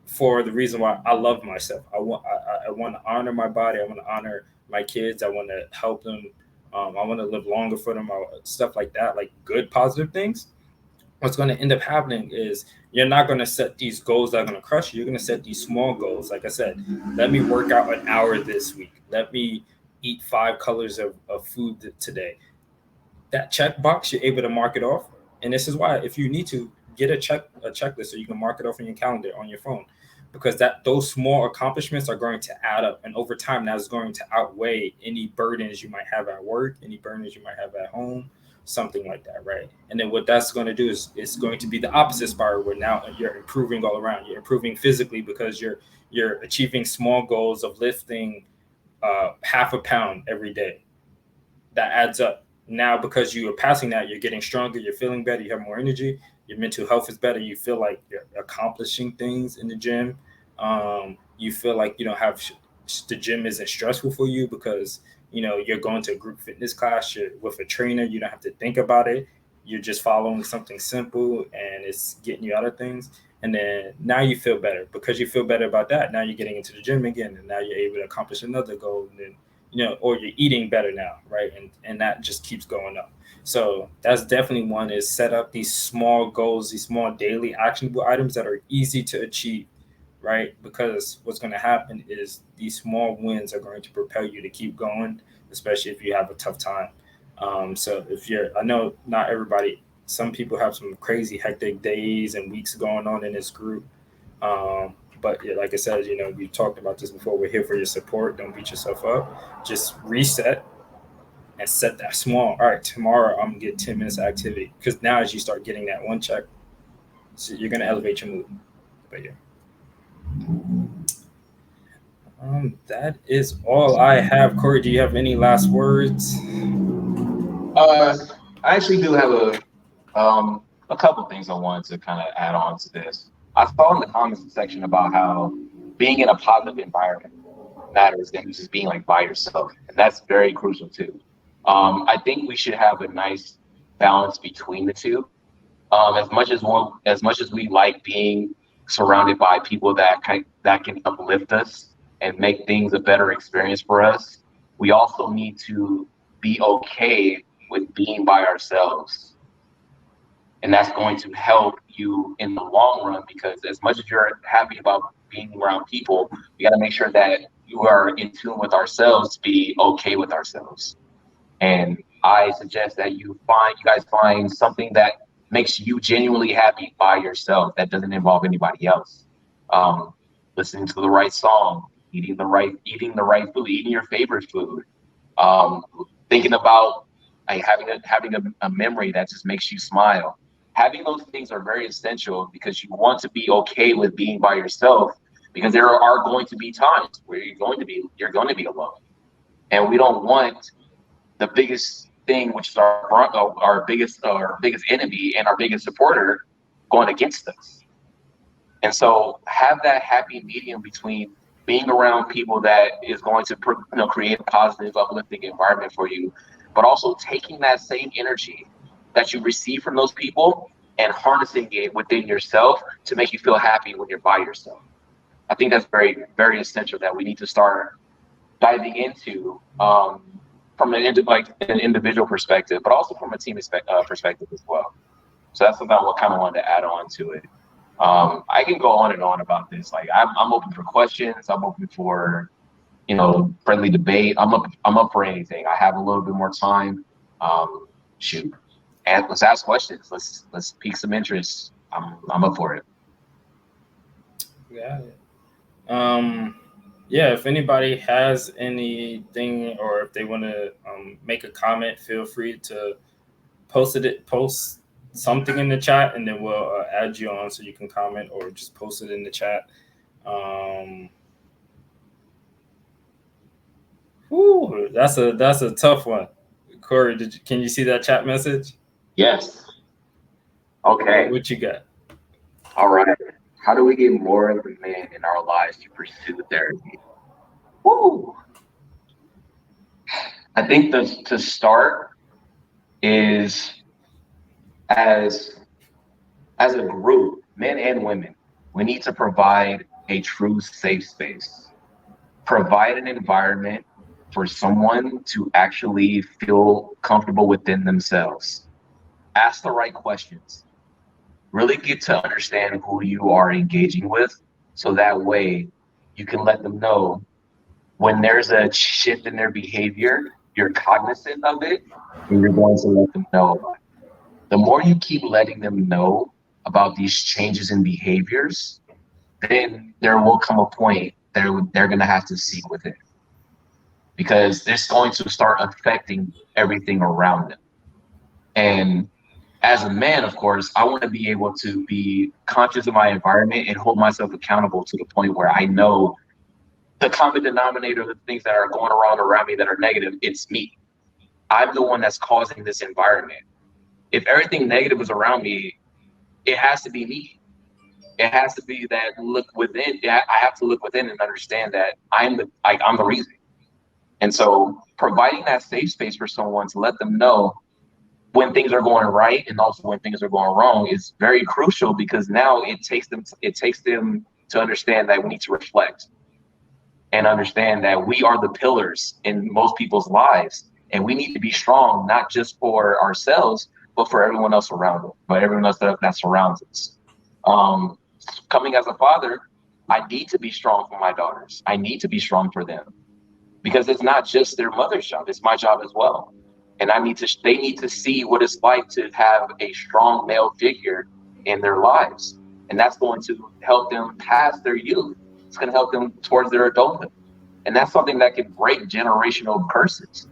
for the reason why I love myself, I want to honor my body, I want to honor my kids, I want to help them, I want to live longer for them, stuff like that, like good positive things. What's going to end up happening is you're not going to set these goals that are going to crush you. You're going to set these small goals. Like I said, let me work out an hour this week. Let me eat 5 colors of food today. That checkbox, you're able to mark it off. And this is why, if you need to, get a checklist so you can mark it off on your calendar on your phone, because those small accomplishments are going to add up, and over time that is going to outweigh any burdens you might have at work, any burdens you might have at home, something like that, right? And then what that's going to do is it's going to be the opposite spiral, where now you're improving all around. You're improving physically because you're achieving small goals of lifting half a pound every day. That adds up. Now, because you are passing that, you're getting stronger, you're feeling better, you have more energy, your mental health is better, you feel like you're accomplishing things in the gym. You feel like you don't have the gym isn't stressful for you because you're going to a group fitness class, you're with a trainer, you don't have to think about it. you're just following something simple and it's getting you out of things. And then now you feel better because you feel better about that. Now you're getting into the gym again, and now you're able to accomplish another goal. And then, or you're eating better now, right? And that just keeps going up. So that's definitely one, is set up these small goals, these small daily actionable items that are easy to achieve, right? Because what's going to happen is these small wins are going to propel you to keep going, especially if you have a tough time. So if I know not everybody, some people have some crazy hectic days and weeks going on in this group. But yeah, like I said, we talked about this before. We're here for your support. Don't beat yourself up. Just reset and set that small. All right, tomorrow I'm gonna get 10 minutes of activity, because now as you start getting that one check, so you're gonna elevate your mood. But yeah, that is all I have. Corey, do you have any last words? I actually do have a couple things I wanted to kind of add on to this. I saw in the comments section about how being in a positive environment matters than just being like by yourself, and that's very crucial too. I think we should have a nice balance between the two. As much as we like being surrounded by people that can uplift us and make things a better experience for us, we also need to be okay with being by ourselves, and that's going to help you in the long run. Because as much as you're happy about being around people, we got to make sure that you are in tune with ourselves to be okay with ourselves. And I suggest that you guys find something that makes you genuinely happy by yourself, that doesn't involve anybody else. Um, Listening to the right song, eating the right food, eating your favorite food, um, thinking about like having a memory that just makes you smile. Having those things are very essential because you want to be okay with being by yourself, because there are going to be times where you're going to be alone, and we don't want the biggest thing, which is our biggest enemy and our biggest supporter, going against us. And so have that happy medium between being around people that is going to create a positive, uplifting environment for you, but also taking that same energy that you receive from those people and harnessing it within yourself to make you feel happy when you're by yourself. I think that's very, very essential that we need to start diving into, from like an individual perspective, but also from a team perspective as well. So that's something I kind of wanted to add on to it. I can go on and on about this. Like I'm open for questions. I'm open for friendly debate. I'm up for anything. I have a little bit more time. Shoot, and let's ask questions. Let's pique some interest. I'm up for it. Yeah. Yeah, if anybody has anything, or if they want to make a comment, feel free to post something in the chat, and then we'll add you on so you can comment, or just post it in the chat. Um, that's a tough one. Corey, can you see that chat message? Yes. Okay. What you got? All right. How do we get more of the men in our lives to pursue therapy? Woo! I think to start is, as as a group, men and women, we need to provide a true safe space. Provide an environment for someone to actually feel comfortable within themselves. Ask the right questions. Really get to understand who you are engaging with, so that way you can let them know when there's a shift in their behavior, you're cognizant of it, and you're going to let them know about it. The more you keep letting them know about these changes in behaviors, then there will come a point they're going to have to seek within, because it's going to start affecting everything around them. And as a man, of course, I want to be able to be conscious of my environment and hold myself accountable to the point where I know the common denominator of the things that are going around me that are negative, it's me. I'm the one that's causing this environment. If everything negative is around me, it has to be me. It has to be that look within. I have to look within and understand that I'm the reason. And so providing that safe space for someone to let them know when things are going right and also when things are going wrong is very crucial, because now it takes them to understand that we need to reflect and understand that we are the pillars in most people's lives, and we need to be strong not just for ourselves but for everyone else around us, but everyone else that surrounds us. um, Coming as a father, I need to be strong for my daughters. I need to be strong for them, because it's not just their mother's job, it's my job as well. And they need to see what it's like to have a strong male figure in their lives. And that's going to help them pass their youth. It's going to help them towards their adulthood. And that's something that can break generational curses.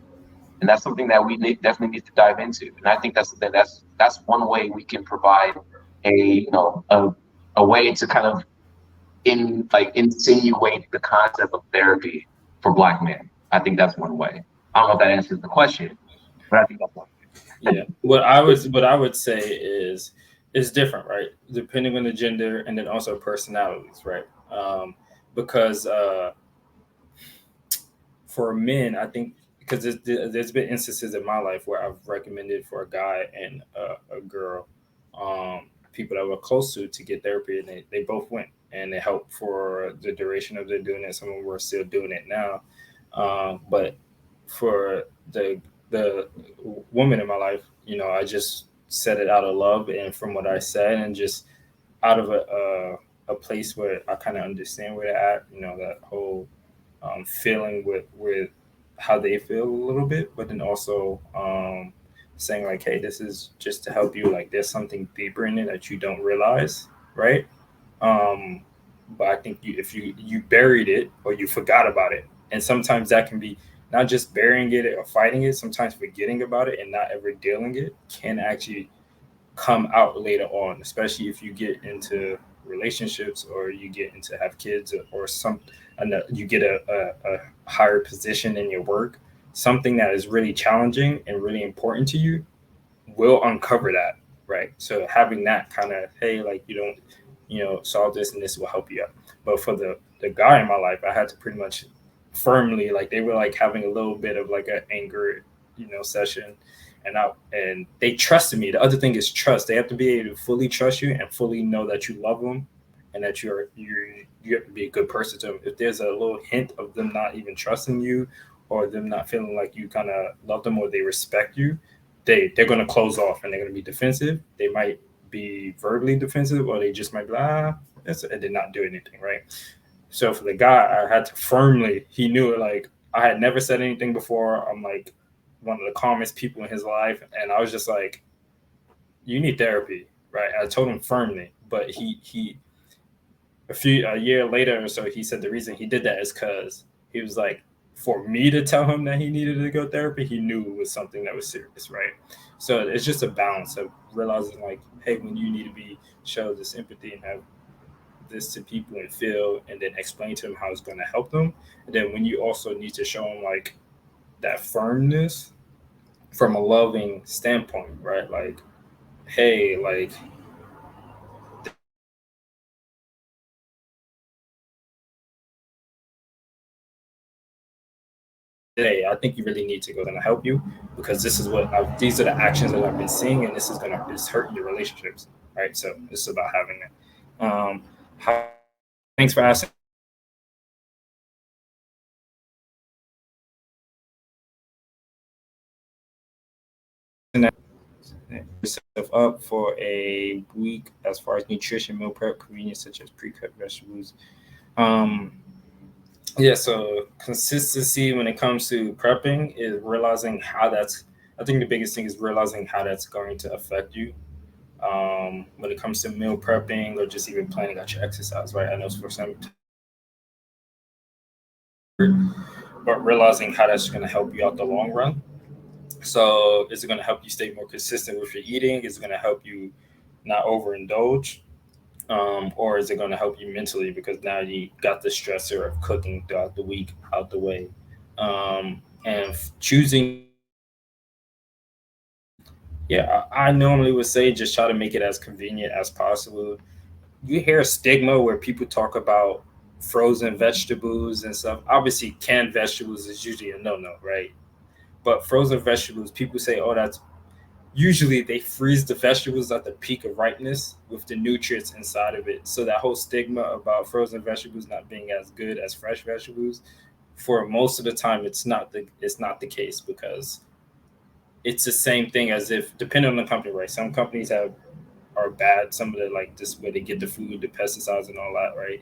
And that's something that definitely need to dive into. And I think that's one way we can provide a way to kind of insinuate the concept of therapy for Black men. I think that's one way. I don't know if that answers the question, but I think that's one way. Yeah. What I would say is it's different, right? Depending on the gender and then also personalities, right? Because for men, I think because there's been instances in my life where I've recommended for a guy and a girl, people that were close to get therapy, and they both went and it helped for the duration of their doing it. Some of them were still doing it now, but for the woman in my life, I just said it out of love and from what I said, and just out of a place where I kind of understand where they're at. That whole feeling with how they feel a little bit, but then also saying like, hey, this is just to help you. Like, there's something deeper in it that you don't realize, right? Um, but I think if you buried it or you forgot about it, and sometimes that can be not just burying it or fighting it. Sometimes forgetting about it and not ever dealing it can actually come out later on, especially if you get into relationships or you get into have kids or some, and you get a higher position in your work. Something that is really challenging and really important to you will uncover that, right? So having that kind of, hey, like, you don't, solve this and this will help you out. But for the guy in my life, I had to pretty much firmly, like, they were like having a little bit of like an anger, session, and they trusted me. The other thing is trust. They have to be able to fully trust you and fully know that you love them and that you have to be a good person to them. If there's a little hint of them not even trusting you or them not feeling like you kind of love them or they respect you, they're going to close off and they're going to be defensive. They might be verbally defensive, or they just might be like, and did not do anything, right? So for the guy, I had to firmly. He knew it. Like, I had never said anything before. I'm like one of the calmest people in his life, and I was just like, "You need therapy, right?" I told him firmly, but he a year later or so, he said the reason he did that is because he was like, for me to tell him that he needed to go therapy, he knew it was something that was serious, right? So it's just a balance of realizing, like, hey, when you need to be show this empathy and have this to people and feel, and then explain to them how it's going to help them, and then when you also need to show them like that firmness from a loving standpoint, right? Like, hey, like, hey, I think you really need to go and help you because this is these are the actions that I've been seeing, and this is it's hurting your relationships, right? So it's about having it. How, thanks for asking that. Yourself up for a week as far as nutrition, meal prep, convenience such as pre-cut vegetables. Um, Yeah, so consistency when it comes to prepping is realizing how that's. I think the biggest thing is realizing how that's going to affect you. When it comes to meal prepping or just even planning out your exercise, right? I know for some, but realizing how that's going to help you out the long run. So, is it going to help you stay more consistent with your eating? Is it going to help you not overindulge? Or is it going to help you mentally because now you got the stressor of cooking throughout the week out the way? And choosing, yeah, I normally would say just try to make it as convenient as possible. You hear a stigma where people talk about frozen vegetables and stuff. Obviously, canned vegetables is usually a no no, right? But frozen vegetables, people say, oh, that's usually they freeze the vegetables at the peak of ripeness with the nutrients inside of it. So that whole stigma about frozen vegetables not being as good as fresh vegetables, for most of the time, it's not the case because it's the same thing as if depending on the company, right? Some companies are bad. Some of the like this where they get the food, the pesticides, and all that, right?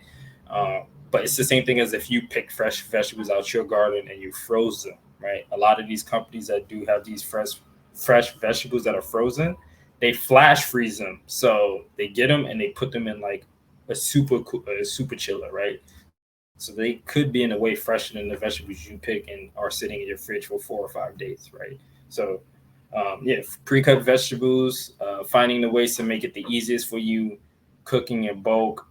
But it's the same thing as if you pick fresh vegetables out your garden and you froze them, right? A lot of these companies that do have these fresh vegetables that are frozen, they flash freeze them. So they get them and they put them in like a super chiller, right? So they could be in a way fresher than the vegetables you pick and are sitting in your fridge for 4 or 5 days, right? So yeah, pre-cut vegetables, finding the ways to make it the easiest for you, cooking in bulk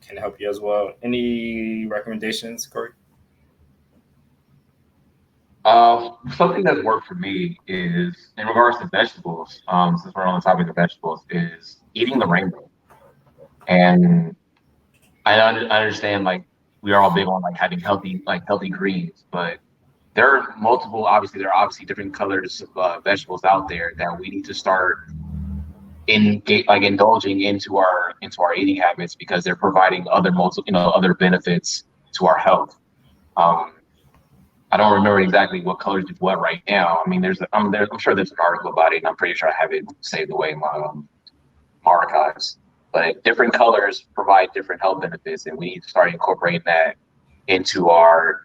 can help you as well. Any recommendations, Corey? Something that's worked for me is in regards to vegetables. Since we're on the topic of vegetables, is eating the rainbow. And I understand like we are all big on like having healthy greens, but there are obviously different colors of vegetables out there that we need to start indulging into our eating habits because they're providing other benefits to our health. Um, I don't remember exactly what colors do what right now. I mean, I'm sure there's an article about it, and I'm pretty sure I have it saved away in my archives. But different colors provide different health benefits, and we need to start incorporating that into our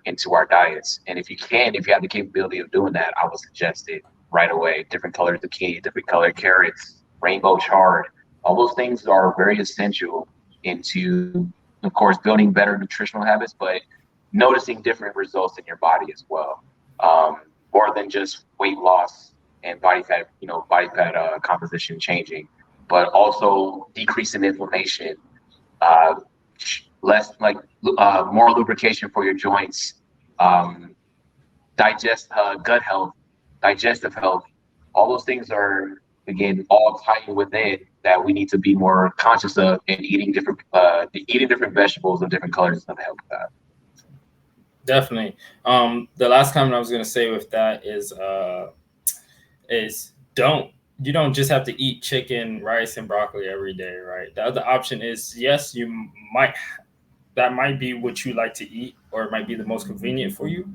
diets. And if you have the capability of doing that, I would suggest it right away. Different color zucchini, different color carrots, rainbow chard. All those things are very essential into, of course, building better nutritional habits, but noticing different results in your body as well. More than just weight loss and body fat composition changing, but also decreasing inflammation, uh, less like more lubrication for your joints, um, gut health, digestive health. All those things are again all tied within that we need to be more conscious of and eating different vegetables of different colors is going to help with that. Definitely. The last comment I was gonna say with that is don't you don't just have to eat chicken, rice, and broccoli every day, right? The other option is yes, might that might be what you like to eat, or it might be the most convenient for you.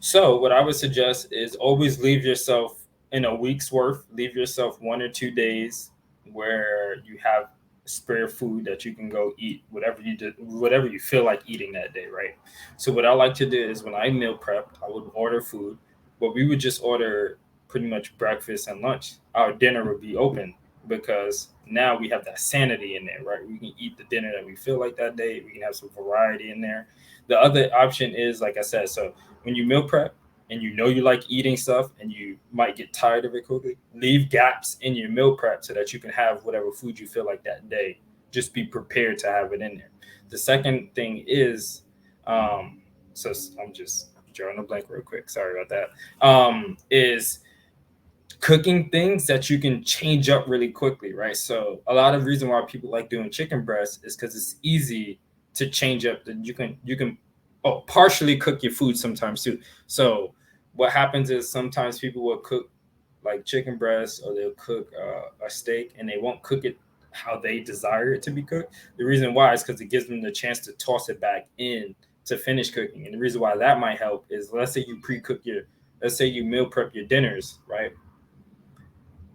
So what I would suggest is always leave yourself in a week's worth, leave yourself 1 or 2 days where you have spare food that you can go eat whatever you feel like eating that day, right? So what I like to do is when I meal prep, I would order food, but we would just order pretty much breakfast and lunch. Our dinner would be open because now we have that sanity in there, right? We can eat the dinner that we feel like that day. We can have some variety in there. The other option is, like I said, so when you meal prep and you know you like eating stuff and you might get tired of it quickly, leave gaps in your meal prep so that you can have whatever food you feel like that day. Just be prepared to have it in there. The second thing is, um, so I'm just drawing a blank real quick. Sorry about that. Is cooking things that you can change up really quickly, right? So a lot of reason why people like doing chicken breast is because it's easy to change up. That you can partially cook your food sometimes too. So what happens is sometimes people will cook like chicken breast or they'll cook a steak and they won't cook it how they desire it to be cooked. The reason why is because it gives them the chance to toss it back in to finish cooking. And the reason why that might help is let's say you meal prep your dinners, right?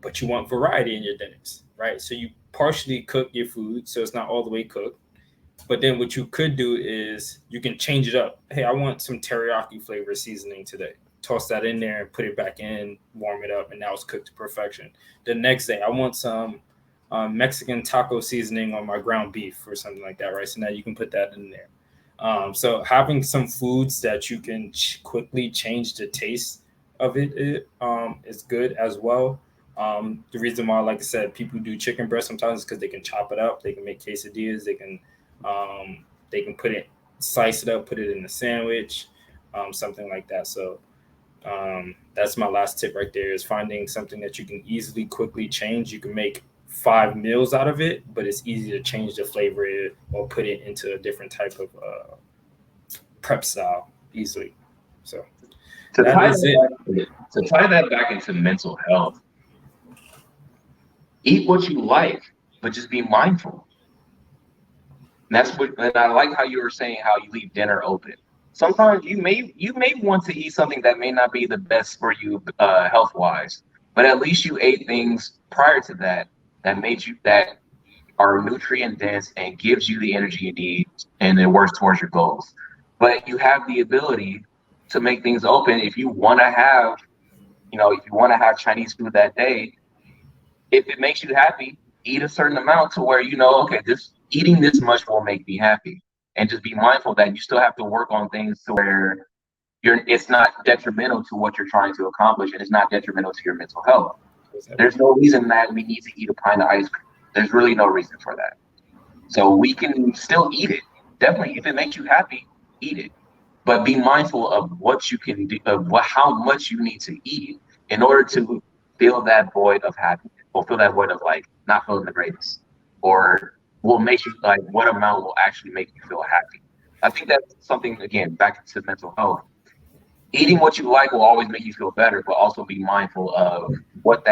But you want variety in your dinners, right? So you partially cook your food so it's not all the way cooked. But then what you could do is you can change it up. Hey, I want some teriyaki flavor seasoning today. Toss that in there and put it back in, warm it up, and now it's cooked to perfection. The next day, I want some Mexican taco seasoning on my ground beef or something like that, right? So now you can put that in there. So having some foods that you can quickly change the taste of it is good as well. The reason why, like I said, people do chicken breast sometimes is because they can chop it up. They can make quesadillas. They can slice it up, put it in a sandwich, something like that. So that's my last tip right there is finding something that you can easily, quickly change. You can make 5 meals out of it, but it's easy to change the flavor or put it into a different type of prep style easily. So To that tie is it. that to tie that back into mental health, Eat what you like, but just be mindful. And that's what, and I like how you were saying how you leave dinner open. Sometimes you may want to eat something that may not be the best for you health wise, but at least you ate things prior to that that made you that are nutrient dense and gives you the energy you need, and it works towards your goals. But you have the ability to make things open if you want to have, if you want to have Chinese food that day, if it makes you happy, eat a certain amount to where okay, this eating this much will make me happy. And just be mindful that you still have to work on things to where it's not detrimental to what you're trying to accomplish, and it's not detrimental to your mental health. There's no reason that we need to eat a pint of ice cream. There's really no reason for that. So we can still eat it. Definitely, if it makes you happy, eat it. But be mindful of what you can do, how much you need to eat in order to fill that void of happiness, or fill that void of like not feeling the greatest, or will make you like what amount will actually make you feel happy. I think that's something again back to mental health. Eating what you like will always make you feel better, but also be mindful of what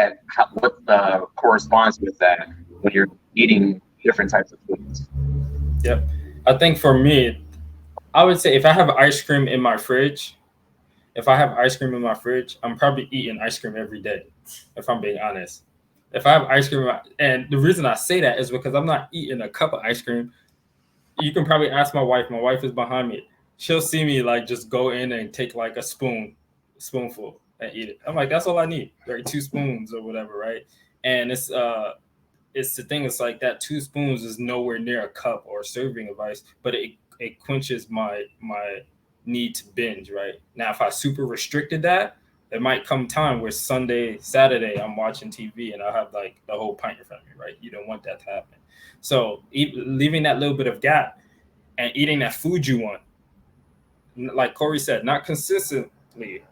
corresponds with that when you're eating different types of foods. Yep. I think for me, I would say if I have ice cream in my fridge, if I have ice cream in my fridge, I'm probably eating ice cream every day, if I'm being honest. If I have ice cream, and the reason I say that is because I'm not eating a cup of ice cream. You can probably ask my wife. My wife is behind me. She'll see me like just go in and take like a spoonful and eat it. I'm like, that's all I need, right? 2 spoons or whatever, right? And it's the thing. It's like that 2 spoons is nowhere near a cup or a serving of ice, but it quenches my need to binge. Right now, if I super restricted that, it might come time where Sunday, Saturday, I'm watching TV and I'll have like the whole pint in front of me. Right, you don't want that to happen. So leaving that little bit of gap and eating that food you want, like Corey said, not consistently,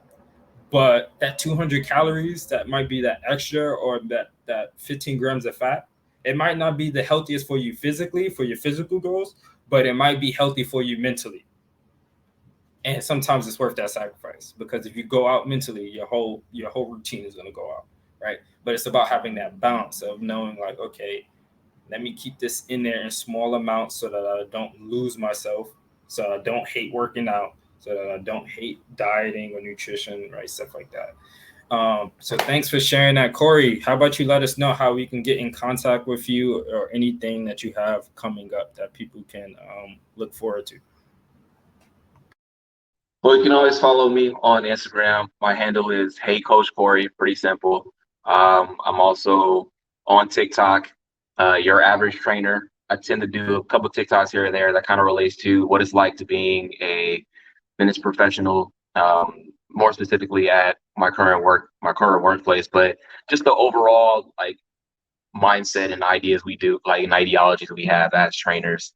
but that 200 calories that might be that extra, or that 15 grams of fat, it might not be the healthiest for you physically for your physical goals, but it might be healthy for you mentally. And sometimes it's worth that sacrifice, because if you go out mentally, your whole routine is going to go out, right? But it's about having that balance of knowing like, okay, let me keep this in there in small amounts so that I don't lose myself, so I don't hate working out, so that I don't hate dieting or nutrition, right? Stuff like that. So thanks for sharing that, Corey. How about you let us know how we can get in contact with you, or anything that you have coming up that people can look forward to? Well, you can always follow me on Instagram. My handle is Hey Coach Corey. Pretty simple. I'm also on TikTok. Your average trainer. I tend to do a couple of TikToks here and there that kind of relates to what it's like to being a fitness professional. More specifically at my current workplace, but just the overall like mindset and ideas we do, like and ideologies we have as trainers.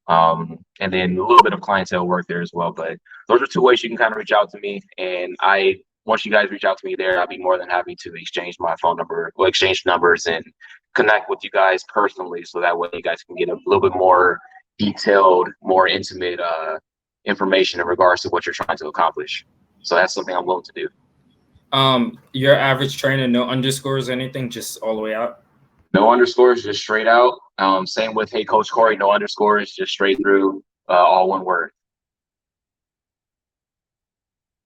And then a little bit of clientele work there as well. But those are two ways you can kind of reach out to me. And once you guys reach out to me there, I'll be more than happy to exchange my phone number, or exchange numbers, and connect with you guys personally. So that way you guys can get a little bit more detailed, more intimate information in regards to what you're trying to accomplish. So that's something I'm willing to do. Your average trainer, no underscores, anything, just all the way out. No underscores, just straight out. Same with Hey Coach Corey, no underscores, just straight through, all one word.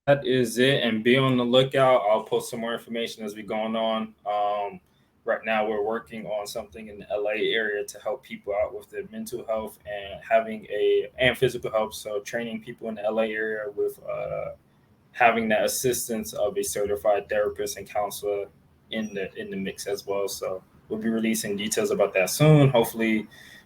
That is it, and be on the lookout. I'll post some more information as we go on. Right now, we're working on something in the LA area to help people out with their mental health and and physical health. So training people in the LA area with having that assistance of a certified therapist and counselor in the mix as well. So we'll be releasing details about that soon. Hopefully,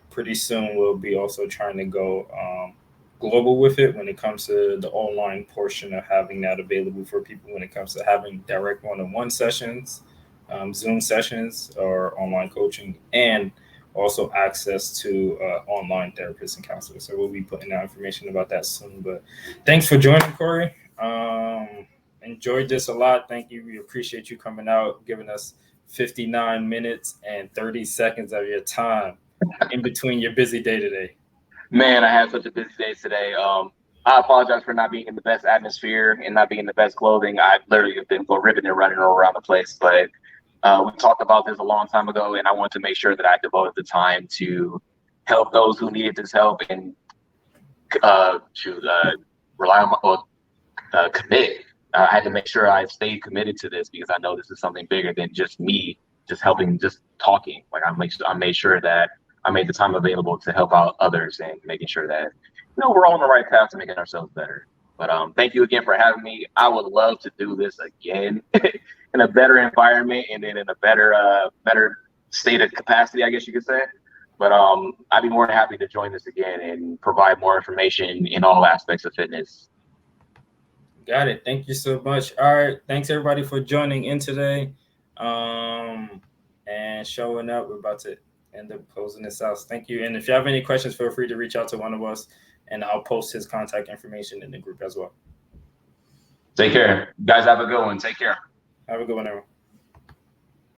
pretty soon we'll be also trying to go global with it when it comes to the online portion of having that available for people when it comes to having direct one-on-one sessions, Zoom sessions, or online coaching, and also access to online therapists and counselors. So we'll be putting out information about that soon. But thanks for joining, Corey. Enjoyed this a lot. Thank you. We appreciate you coming out, giving us 59 minutes and 30 seconds of your time in between your busy day today. Man, I had such a busy day today. I apologize for not being in the best atmosphere and not being in the best clothing. I've literally been go ripping and running around the place, but We talked about this a long time ago, and I want to make sure that I devoted the time to help those who needed this help and to rely on my, or commit. I had to make sure I stayed committed to this because I know this is something bigger than just me, just helping, just talking. Like I made sure that I made the time available to help out others and making sure that we're all on the right path to making ourselves better. But thank you again for having me. I would love to do this again in a better environment and then in a better state of capacity, I guess you could say. But I'd be more than happy to join this again and provide more information in all aspects of fitness. Got it. Thank you so much. All right. Thanks everybody for joining in today. And showing up. We're about to end up closing this out. Thank you. And if you have any questions, feel free to reach out to one of us and I'll post his contact information in the group as well. Take care. You guys have a good one. Take care. Have a good one, everyone.